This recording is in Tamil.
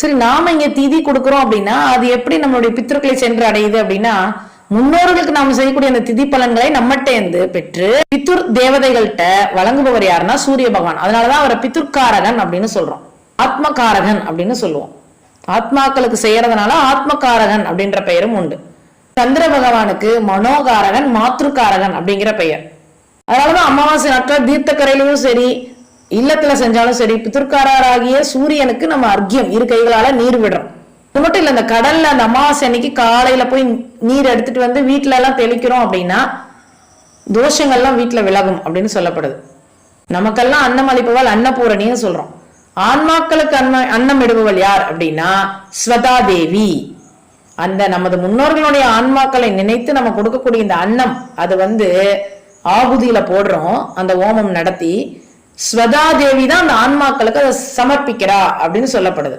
சரி, நாம இங்க திதி கொடுக்கிறோம் அப்படின்னா அது எப்படி நம்மளுடைய பித்ருக்களை சென்று அடையுது அப்படின்னா, முன்னோர்களுக்கு நாம செய்யக்கூடிய அந்த திதி பலன்களை நம்மகிட்ட பெற்று பித்துர் தேவதைகள்கிட்ட வழங்குபவர் யாருன்னா சூரிய பகவான். அதனாலதான் அவரை பித்துர்காரகன் அப்படின்னு சொல்றோம், ஆத்மகாரகன் அப்படின்னு சொல்லுவோம். ஆத்மாக்களுக்கு செய்யறதுனால ஆத்மகாரகன் அப்படின்ற பெயரும் உண்டு. சந்திர பகவானுக்கு மனோகாரகன், மாத்ருகாரகன் அப்படிங்கிற பெயர். அதனாலதான் அமாவாசை நாட்கள் தீர்த்தக்கரையிலும் சரி, இல்லத்துல செஞ்சாலும் சரி, பித்ருக்காரராகிய சூரியனுக்கு நம்ம அர்க்கியம் இரு கைகளால நீர் விடுறோம். அது மட்டும் இல்ல, இந்த கடல்ல அந்த அமாவாசை அன்னைக்கு காலையில போய் நீர் எடுத்துட்டு வந்து வீட்டுல எல்லாம் தெளிக்கிறோம் அப்படின்னா தோஷங்கள்லாம் வீட்டுல விலகும் அப்படின்னு சொல்லப்படுது. நமக்கெல்லாம் அன்னம் அளிப்பவள் அன்னபூரணின்னு சொல்றோம். ஆன்மாக்களுக்கு அன்னம் இடுபவள் யார் அப்படின்னா ஸ்வதா தேவி. அந்த நமது முன்னோர்களுடைய ஆன்மாக்களை நினைத்து நம்ம கொடுக்கக்கூடிய இந்த அன்னம், அது ஆகுதியில போடுறோம், அந்த ஓமம் நடத்தி ஸ்வதா தேவி தான் அந்த ஆன்மாக்களுக்கு அதை சமர்ப்பிக்கிறா அப்படின்னு சொல்லப்படுது.